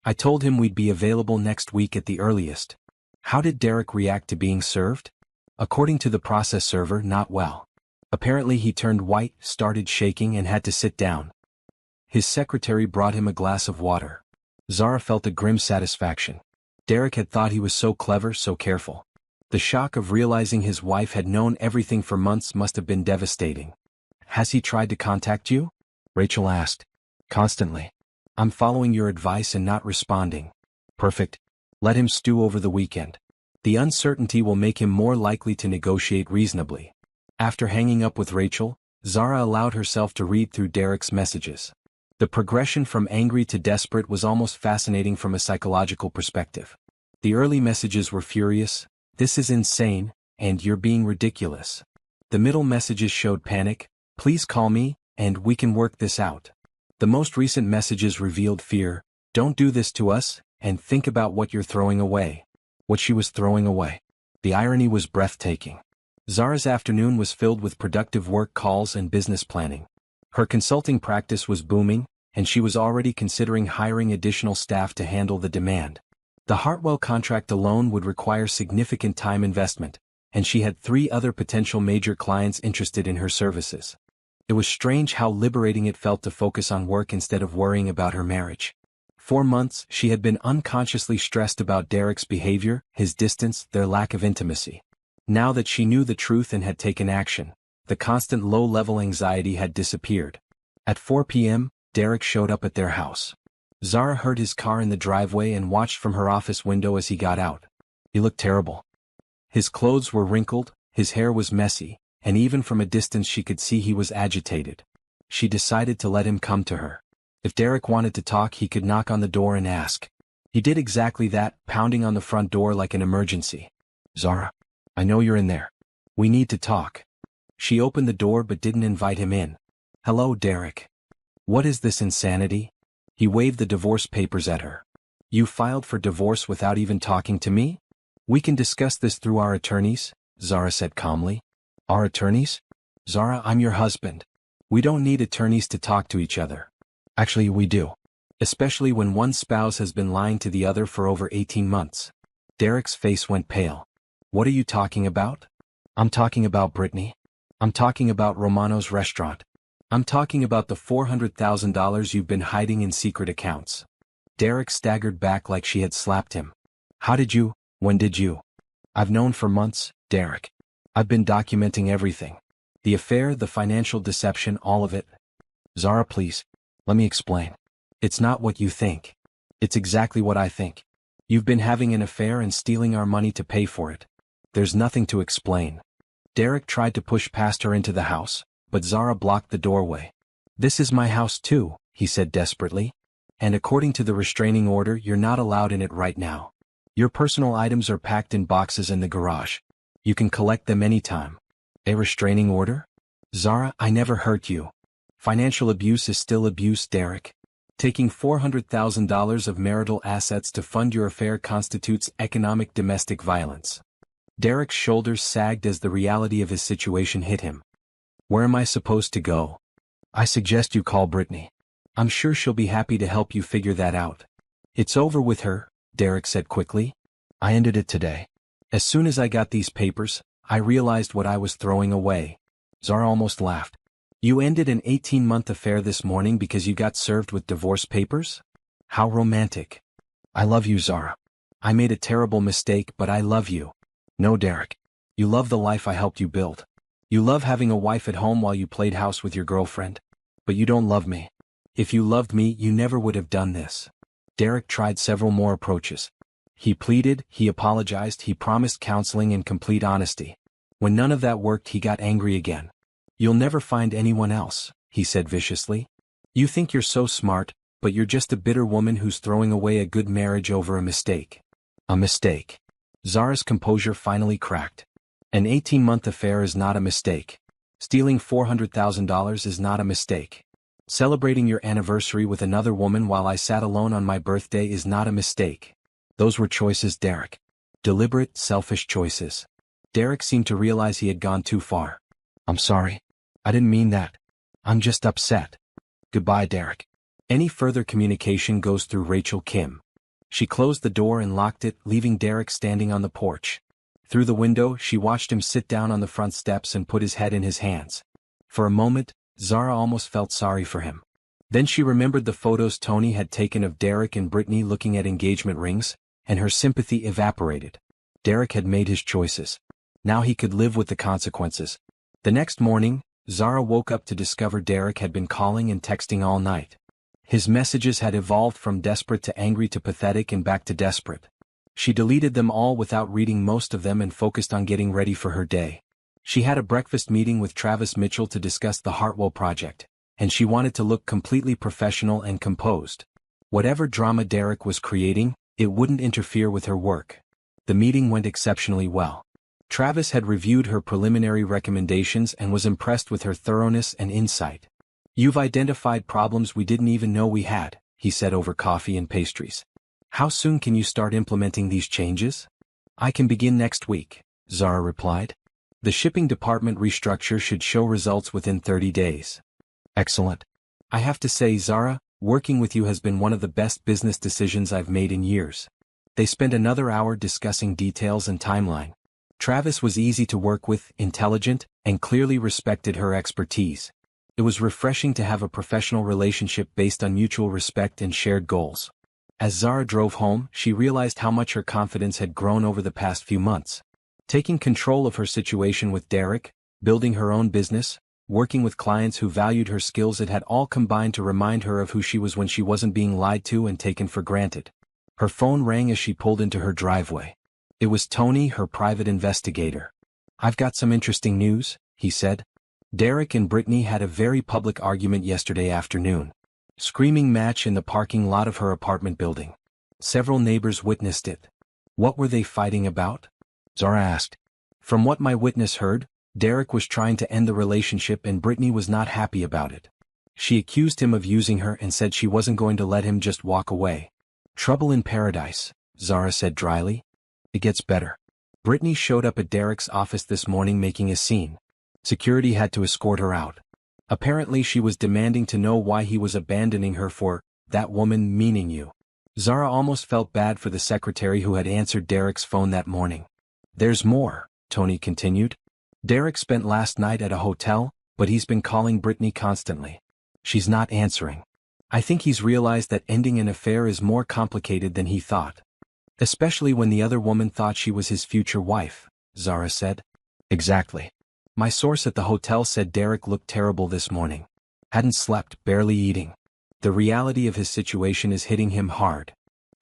"I told him we'd be available next week at the earliest." How did Derek react to being served? According to the process server, not well. Apparently he turned white, started shaking and had to sit down. His secretary brought him a glass of water. Zara felt a grim satisfaction. Derek had thought he was so clever, so careful. The shock of realizing his wife had known everything for months must have been devastating. "Has he tried to contact you?" Rachel asked. "Constantly. I'm following your advice and not responding." "Perfect. Let him stew over the weekend. The uncertainty will make him more likely to negotiate reasonably." After hanging up with Rachel, Zara allowed herself to read through Derek's messages. The progression from angry to desperate was almost fascinating from a psychological perspective. The early messages were furious, "This is insane," and "You're being ridiculous." The middle messages showed panic, "Please call me, and we can work this out." The most recent messages revealed fear, "Don't do this to us, and think about what you're throwing away." What she was throwing away. The irony was breathtaking. Zara's afternoon was filled with productive work calls and business planning. Her consulting practice was booming, and she was already considering hiring additional staff to handle the demand. The Hartwell contract alone would require significant time investment, and she had 3 other potential major clients interested in her services. It was strange how liberating it felt to focus on work instead of worrying about her marriage. For months, she had been unconsciously stressed about Derek's behavior, his distance, their lack of intimacy. Now that she knew the truth and had taken action, the constant low-level anxiety had disappeared. At 4 p.m., Derek showed up at their house. Zara heard his car in the driveway and watched from her office window as he got out. He looked terrible. His clothes were wrinkled, his hair was messy, and even from a distance she could see he was agitated. She decided to let him come to her. If Derek wanted to talk, he could knock on the door and ask. He did exactly that, pounding on the front door like an emergency. "Zara, I know you're in there. We need to talk." She opened the door but didn't invite him in. "Hello, Derek. What is this insanity?" He waved the divorce papers at her. "You filed for divorce without even talking to me?" "We can discuss this through our attorneys," Zara said calmly. "Our attorneys?" "Zara, I'm your husband. We don't need attorneys to talk to each other." "Actually, we do. Especially when one spouse has been lying to the other for over 18 months. Derek's face went pale. "What are you talking about?" "I'm talking about Brittany. I'm talking about Romano's restaurant. I'm talking about the $400,000 you've been hiding in secret accounts." Derek staggered back like she had slapped him. "How did you? When did you?" "I've known for months, Derek. I've been documenting everything. The affair, the financial deception, all of it." "Zara, please. Let me explain. It's not what you think. It's exactly what I think. You've been having an affair and stealing our money to pay for it. There's nothing to explain." Derek tried to push past her into the house, but Zara blocked the doorway. "This is my house too," he said desperately. "And according to the restraining order, you're not allowed in it right now. Your personal items are packed in boxes in the garage. You can collect them anytime." "A restraining order?" "Zara, I never hurt you. Financial abuse is still abuse, Derek. Taking $400,000 of marital assets to fund your affair constitutes economic domestic violence." Derek's shoulders sagged as the reality of his situation hit him. "Where am I supposed to go?" "I suggest you call Brittany. I'm sure she'll be happy to help you figure that out." "It's over with her," Derek said quickly. "I ended it today. As soon as I got these papers, I realized what I was throwing away." Zara almost laughed. "You ended an 18-month affair this morning because you got served with divorce papers? How romantic." "I love you, Zara. I made a terrible mistake, but I love you." "No, Derek. You love the life I helped you build. You love having a wife at home while you played house with your girlfriend. But you don't love me. If you loved me, you never would have done this." Derek tried several more approaches. He pleaded, he apologized, he promised counseling and complete honesty. When none of that worked, he got angry again. "You'll never find anyone else," he said viciously. "You think you're so smart, but you're just a bitter woman who's throwing away a good marriage over a mistake." A mistake. Zara's composure finally cracked. An 18-month affair is not a mistake. Stealing $400,000 is not a mistake. Celebrating your anniversary with another woman while I sat alone on my birthday is not a mistake. Those were choices, Derek. Deliberate, selfish choices. Derek seemed to realize he had gone too far. I'm sorry. I didn't mean that. I'm just upset. Goodbye, Derek. Any further communication goes through Rachel Kim. She closed the door and locked it, leaving Derek standing on the porch. Through the window, she watched him sit down on the front steps and put his head in his hands. For a moment, Zara almost felt sorry for him. Then she remembered the photos Tony had taken of Derek and Brittany looking at engagement rings, and her sympathy evaporated. Derek had made his choices. Now he could live with the consequences. The next morning, Zara woke up to discover Derek had been calling and texting all night. His messages had evolved from desperate to angry to pathetic and back to desperate. She deleted them all without reading most of them and focused on getting ready for her day. She had a breakfast meeting with Travis Mitchell to discuss the Hartwell project, and she wanted to look completely professional and composed. Whatever drama Derek was creating, it wouldn't interfere with her work. The meeting went exceptionally well. Travis had reviewed her preliminary recommendations and was impressed with her thoroughness and insight. You've identified problems we didn't even know we had, he said over coffee and pastries. How soon can you start implementing these changes? I can begin next week, Zara replied. The shipping department restructure should show results within 30 days. Excellent. I have to say, Zara, working with you has been one of the best business decisions I've made in years. They spent another hour discussing details and timeline. Travis was easy to work with, intelligent, and clearly respected her expertise. It was refreshing to have a professional relationship based on mutual respect and shared goals. As Zara drove home, she realized how much her confidence had grown over the past few months. Taking control of her situation with Derek, building her own business, working with clients who valued her skills, it had all combined to remind her of who she was when she wasn't being lied to and taken for granted. Her phone rang as she pulled into her driveway. It was Tony, her private investigator. I've got some interesting news, he said. Derek and Brittany had a very public argument yesterday afternoon. Screaming match in the parking lot of her apartment building. Several neighbors witnessed it. What were they fighting about? Zara asked. From what my witness heard, Derek was trying to end the relationship and Brittany was not happy about it. She accused him of using her and said she wasn't going to let him just walk away. Trouble in paradise, Zara said dryly. It gets better. Brittany showed up at Derek's office this morning making a scene. Security had to escort her out. Apparently she was demanding to know why he was abandoning her for, that woman meaning you. Zara almost felt bad for the secretary who had answered Derek's phone that morning. There's more, Tony continued. Derek spent last night at a hotel, but he's been calling Brittany constantly. She's not answering. I think he's realized that ending an affair is more complicated than he thought. Especially when the other woman thought she was his future wife, Zara said. Exactly. My source at the hotel said Derek looked terrible this morning. Hadn't slept, barely eating. The reality of his situation is hitting him hard.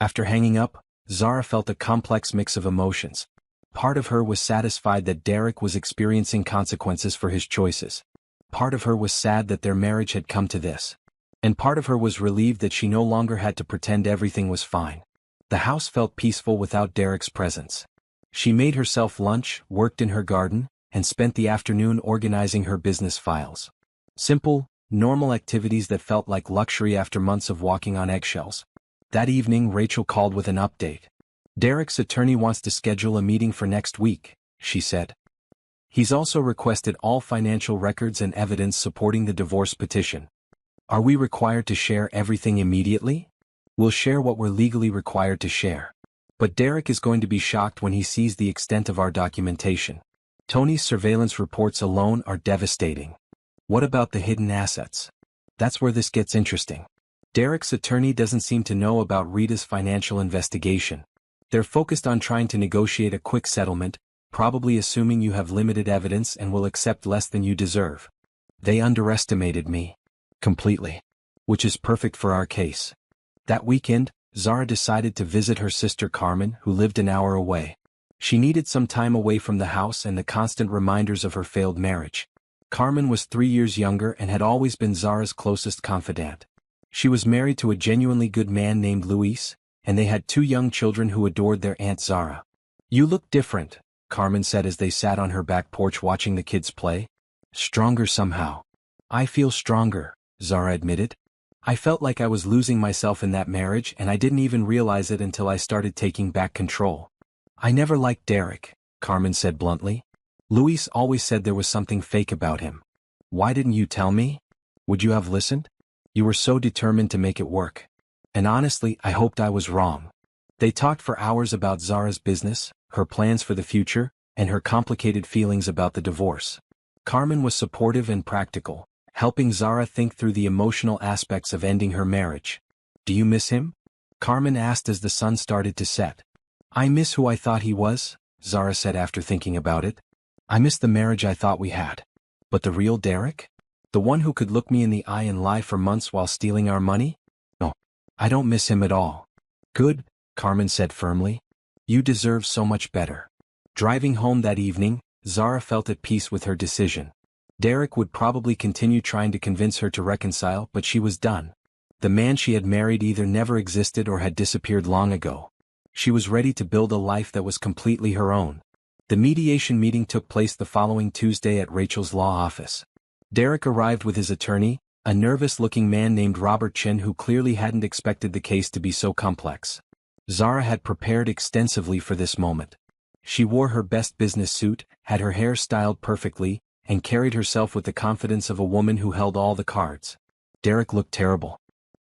After hanging up, Zara felt a complex mix of emotions. Part of her was satisfied that Derek was experiencing consequences for his choices. Part of her was sad that their marriage had come to this. And part of her was relieved that she no longer had to pretend everything was fine. The house felt peaceful without Derek's presence. She made herself lunch, worked in her garden, and spent the afternoon organizing her business files. Simple, normal activities that felt like luxury after months of walking on eggshells. That evening Rachel called with an update. Derek's attorney wants to schedule a meeting for next week, she said. He's also requested all financial records and evidence supporting the divorce petition. Are we required to share everything immediately? We'll share what we're legally required to share. But Derek is going to be shocked when he sees the extent of our documentation. Tony's surveillance reports alone are devastating. What about the hidden assets? That's where this gets interesting. Derek's attorney doesn't seem to know about Rita's financial investigation. They're focused on trying to negotiate a quick settlement, probably assuming you have limited evidence and will accept less than you deserve. They underestimated me. Completely. Which is perfect for our case. That weekend, Zara decided to visit her sister Carmen, who lived an hour away. She needed some time away from the house and the constant reminders of her failed marriage. Carmen was 3 years younger and had always been Zara's closest confidant. She was married to a genuinely good man named Luis, and they had 2 young children who adored their Aunt Zara. "You look different," Carmen said as they sat on her back porch watching the kids play. "Stronger somehow." "I feel stronger," Zara admitted. "I felt like I was losing myself in that marriage and I didn't even realize it until I started taking back control." "I never liked Derek," Carmen said bluntly. "Luis always said there was something fake about him. Why didn't you tell me? Would you have listened? You were so determined to make it work. And honestly, I hoped I was wrong." They talked for hours about Zara's business, her plans for the future, and her complicated feelings about the divorce. Carmen was supportive and practical, helping Zara think through the emotional aspects of ending her marriage. "Do you miss him?" Carmen asked as the sun started to set. "I miss who I thought he was," Zara said after thinking about it. "I miss the marriage I thought we had. But the real Derek? The one who could look me in the eye and lie for months while stealing our money? No, I don't miss him at all." "Good," Carmen said firmly. "You deserve so much better." Driving home that evening, Zara felt at peace with her decision. Derek would probably continue trying to convince her to reconcile, but she was done. The man she had married either never existed or had disappeared long ago. She was ready to build a life that was completely her own. The mediation meeting took place the following Tuesday at Rachel's law office. Derek arrived with his attorney, a nervous-looking man named Robert Chin who clearly hadn't expected the case to be so complex. Zara had prepared extensively for this moment. She wore her best business suit, had her hair styled perfectly, and carried herself with the confidence of a woman who held all the cards. Derek looked terrible.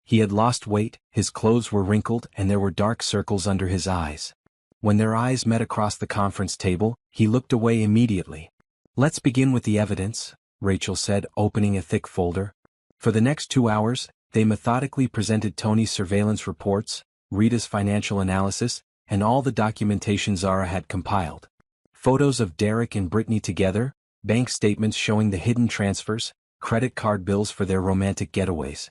He had lost weight, his clothes were wrinkled, and there were dark circles under his eyes. When their eyes met across the conference table, he looked away immediately. "Let's begin with the evidence," Rachel said, opening a thick folder. For the next 2 hours, they methodically presented Tony's surveillance reports, Rita's financial analysis, and all the documentation Zara had compiled. Photos of Derek and Brittany together, bank statements showing the hidden transfers, credit card bills for their romantic getaways.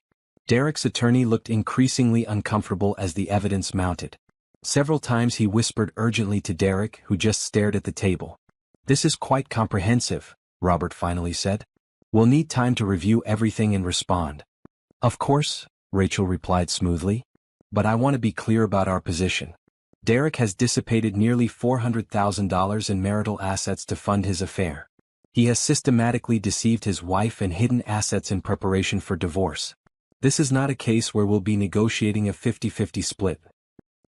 Derek's attorney looked increasingly uncomfortable as the evidence mounted. Several times he whispered urgently to Derek, who just stared at the table. "This is quite comprehensive," Robert finally said. "We'll need time to review everything and respond." "Of course," Rachel replied smoothly. "But I want to be clear about our position. Derek has dissipated nearly $400,000 in marital assets to fund his affair. He has systematically deceived his wife and hidden assets in preparation for divorce. This is not a case where we'll be negotiating a 50-50 split."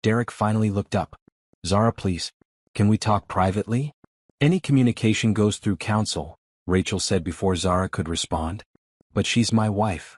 Derek finally looked up. "Zara, please. Can we talk privately?" "Any communication goes through counsel," Rachel said before Zara could respond. "But she's my wife."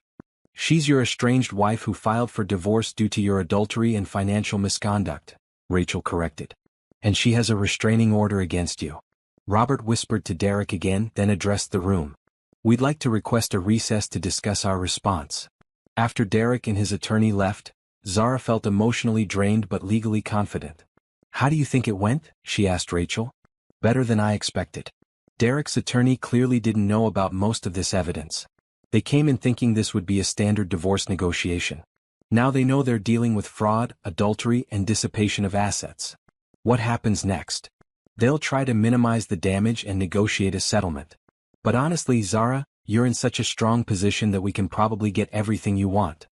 "She's your estranged wife who filed for divorce due to your adultery and financial misconduct," Rachel corrected. "And she has a restraining order against you." Robert whispered to Derek again, then addressed the room. "We'd like to request a recess to discuss our response." After Derek and his attorney left, Zara felt emotionally drained but legally confident. "How do you think it went?" she asked Rachel. "Better than I expected." Derek's attorney clearly didn't know about most of this evidence. They came in thinking this would be a standard divorce negotiation. Now they know they're dealing with fraud, adultery, and dissipation of assets. What happens next? They'll try to minimize the damage and negotiate a settlement. "But honestly, Zara, you're in such a strong position that we can probably get everything you want."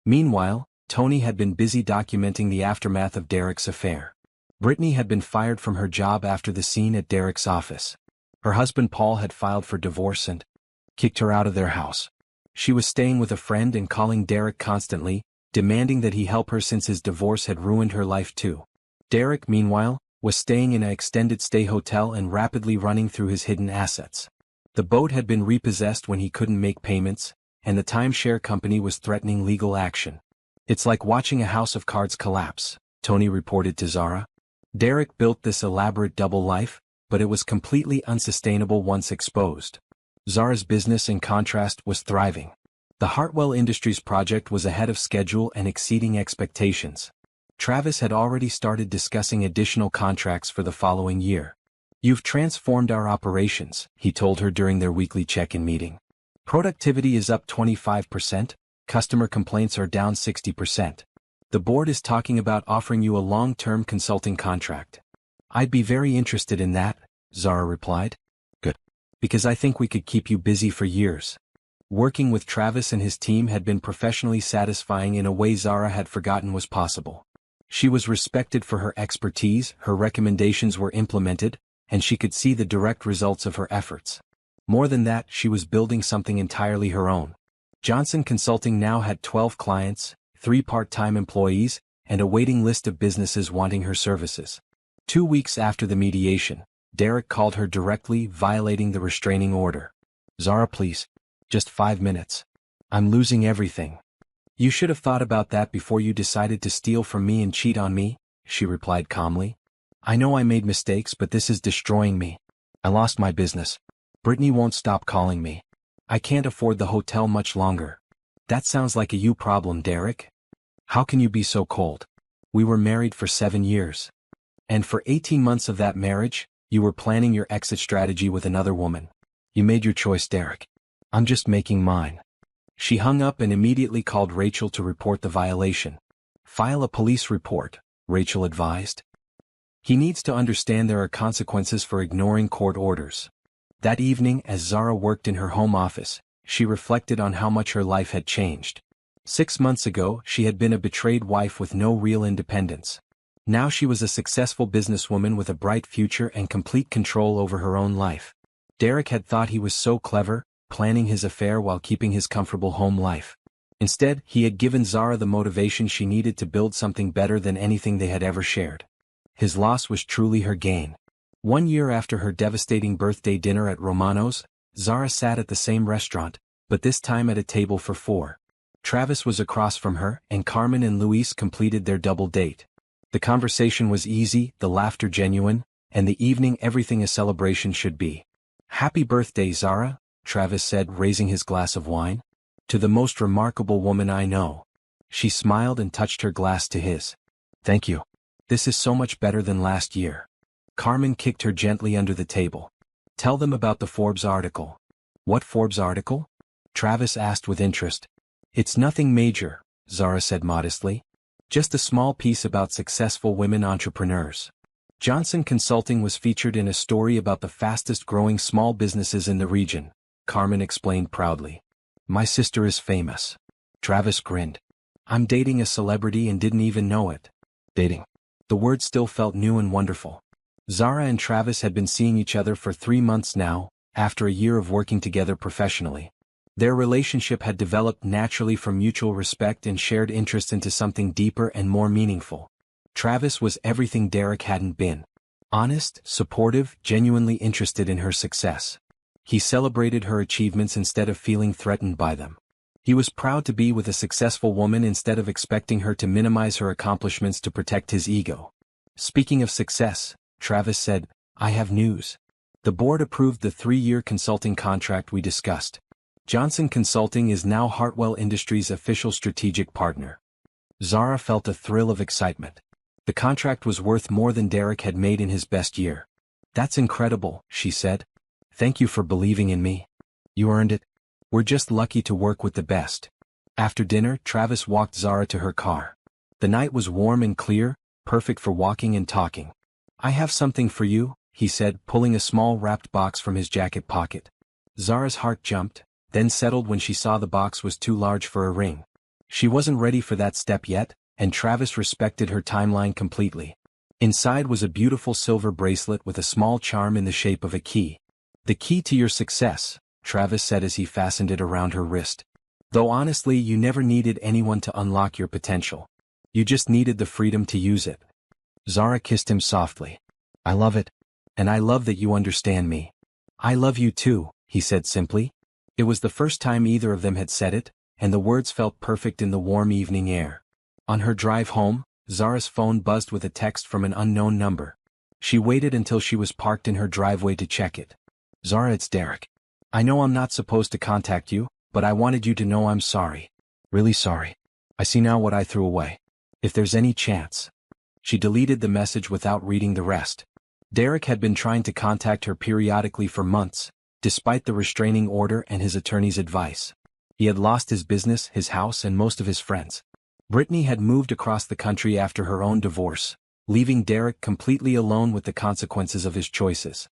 Meanwhile, Tony had been busy documenting the aftermath of Derek's affair. Brittany had been fired from her job after the scene at Derek's office. Her husband Paul had filed for divorce and kicked her out of their house. She was staying with a friend and calling Derek constantly, demanding that he help her since his divorce had ruined her life too. Derek, meanwhile, was staying in an extended stay hotel and rapidly running through his hidden assets. The boat had been repossessed when he couldn't make payments, and the timeshare company was threatening legal action. "It's like watching a house of cards collapse," Tony reported to Zara. Derek built this elaborate double life, but it was completely unsustainable once exposed. Zara's business, in contrast, was thriving. The Hartwell Industries project was ahead of schedule and exceeding expectations. Travis had already started discussing additional contracts for the following year. "You've transformed our operations," he told her during their weekly check-in meeting. "Productivity is up 25%, customer complaints are down 60%. The board is talking about offering you a long-term consulting contract." "I'd be very interested in that," Zara replied. "Good. Because I think we could keep you busy for years." Working with Travis and his team had been professionally satisfying in a way Zara had forgotten was possible. She was respected for her expertise, her recommendations were implemented, and she could see the direct results of her efforts. More than that, she was building something entirely her own. Johnson Consulting now had 12 clients, 3 part-time employees, and a waiting list of businesses wanting her services. 2 weeks after the mediation, Derek called her directly, violating the restraining order. "Zara, please. Just 5 minutes. I'm losing everything." "You should have thought about that before you decided to steal from me and cheat on me," she replied calmly. "I know I made mistakes, but this is destroying me. I lost my business. Brittany won't stop calling me. I can't afford the hotel much longer." "That sounds like a you problem, Derek. How can you be so cold? We were married for 7 years. And for 18 months of that marriage, you were planning your exit strategy with another woman. You made your choice, Derek. I'm just making mine." She hung up and immediately called Rachel to report the violation. "File a police report," Rachel advised. "He needs to understand there are consequences for ignoring court orders." That evening, as Zara worked in her home office, she reflected on how much her life had changed. 6 months ago, she had been a betrayed wife with no real independence. Now she was a successful businesswoman with a bright future and complete control over her own life. Derek had thought he was so clever, planning his affair while keeping his comfortable home life. Instead, he had given Zara the motivation she needed to build something better than anything they had ever shared. His loss was truly her gain. 1 year after her devastating birthday dinner at Romano's, Zara sat at the same restaurant, but this time at a table for 4. Travis was across from her, and Carmen and Luis completed their double date. The conversation was easy, the laughter genuine, and the evening everything a celebration should be. "Happy birthday, Zara," Travis said, raising his glass of wine. "To the most remarkable woman I know." She smiled and touched her glass to his. "Thank you. This is so much better than last year." Carmen kicked her gently under the table. "Tell them about the Forbes article." "What Forbes article?" Travis asked with interest. "It's nothing major," Zara said modestly. "Just a small piece about successful women entrepreneurs. Johnson Consulting was featured in a story about the fastest-growing small businesses in the region," Carmen explained proudly. "My sister is famous." Travis grinned. "I'm dating a celebrity and didn't even know it." Dating. The word still felt new and wonderful. Zara and Travis had been seeing each other for 3 months now, after a year of working together professionally. Their relationship had developed naturally from mutual respect and shared interests into something deeper and more meaningful. Travis was everything Derek hadn't been. Honest, supportive, genuinely interested in her success. He celebrated her achievements instead of feeling threatened by them. He was proud to be with a successful woman instead of expecting her to minimize her accomplishments to protect his ego. "Speaking of success," Travis said, "I have news. The board approved the 3-year consulting contract we discussed. Johnson Consulting is now Hartwell Industries' official strategic partner." Zara felt a thrill of excitement. The contract was worth more than Derek had made in his best year. "That's incredible," she said. "Thank you for believing in me. You earned it. We're just lucky to work with the best." After dinner, Travis walked Zara to her car. The night was warm and clear, perfect for walking and talking. "I have something for you," he said, pulling a small wrapped box from his jacket pocket. Zara's heart jumped, then settled when she saw the box was too large for a ring. She wasn't ready for that step yet, and Travis respected her timeline completely. Inside was a beautiful silver bracelet with a small charm in the shape of a key. "The key to your success," Travis said as he fastened it around her wrist. "Though honestly, you never needed anyone to unlock your potential. You just needed the freedom to use it." Zara kissed him softly. "I love it. And I love that you understand me." "I love you too," he said simply. It was the first time either of them had said it, and the words felt perfect in the warm evening air. On her drive home, Zara's phone buzzed with a text from an unknown number. She waited until she was parked in her driveway to check it. "Zara, it's Derek. I know I'm not supposed to contact you, but I wanted you to know I'm sorry. Really sorry. I see now what I threw away. If there's any chance." She deleted the message without reading the rest. Derek had been trying to contact her periodically for months, despite the restraining order and his attorney's advice. He had lost his business, his house, and most of his friends. Brittany had moved across the country after her own divorce, leaving Derek completely alone with the consequences of his choices.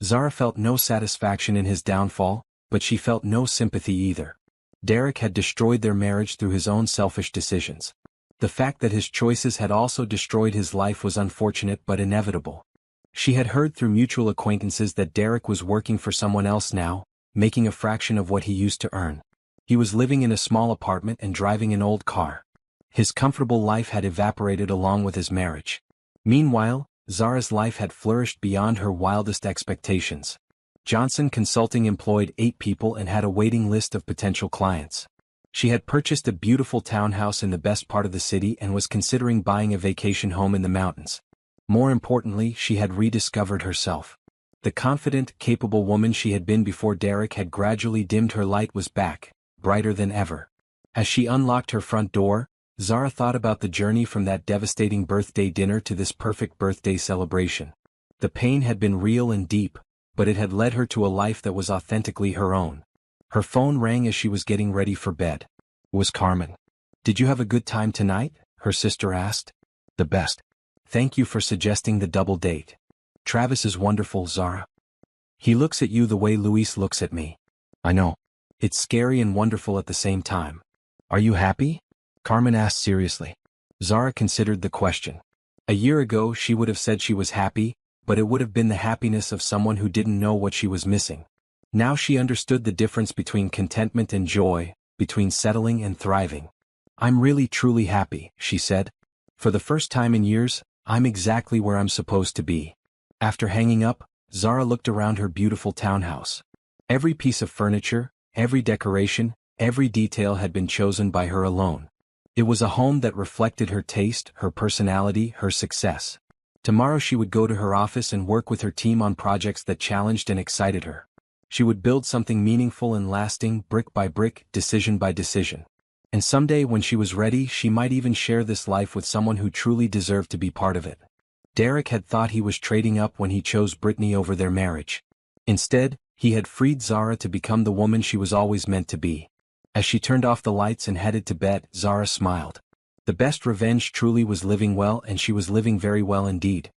Zara felt no satisfaction in his downfall, but she felt no sympathy either. Derek had destroyed their marriage through his own selfish decisions. The fact that his choices had also destroyed his life was unfortunate but inevitable. She had heard through mutual acquaintances that Derek was working for someone else now, making a fraction of what he used to earn. He was living in a small apartment and driving an old car. His comfortable life had evaporated along with his marriage. Meanwhile, Zara's life had flourished beyond her wildest expectations. Johnson Consulting employed 8 people and had a waiting list of potential clients. She had purchased a beautiful townhouse in the best part of the city and was considering buying a vacation home in the mountains. More importantly, she had rediscovered herself. The confident, capable woman she had been before Derek had gradually dimmed. Her light was back, brighter than ever. As she unlocked her front door, Zara thought about the journey from that devastating birthday dinner to this perfect birthday celebration. The pain had been real and deep, but it had led her to a life that was authentically her own. Her phone rang as she was getting ready for bed. It was Carmen. "Did you have a good time tonight?" her sister asked. "The best. Thank you for suggesting the double date. Travis is wonderful, Zara. He looks at you the way Luis looks at me." "I know. It's scary and wonderful at the same time." "Are you happy?" Carmen asked seriously. Zara considered the question. A year ago she would have said she was happy, but it would have been the happiness of someone who didn't know what she was missing. Now she understood the difference between contentment and joy, between settling and thriving. "I'm really truly happy," she said. "For the first time in years, I'm exactly where I'm supposed to be." After hanging up, Zara looked around her beautiful townhouse. Every piece of furniture, every decoration, every detail had been chosen by her alone. It was a home that reflected her taste, her personality, her success. Tomorrow she would go to her office and work with her team on projects that challenged and excited her. She would build something meaningful and lasting, brick by brick, decision by decision. And someday when she was ready, she might even share this life with someone who truly deserved to be part of it. Derek had thought he was trading up when he chose Brittany over their marriage. Instead, he had freed Zara to become the woman she was always meant to be. As she turned off the lights and headed to bed, Zara smiled. The best revenge truly was living well, and she was living very well indeed.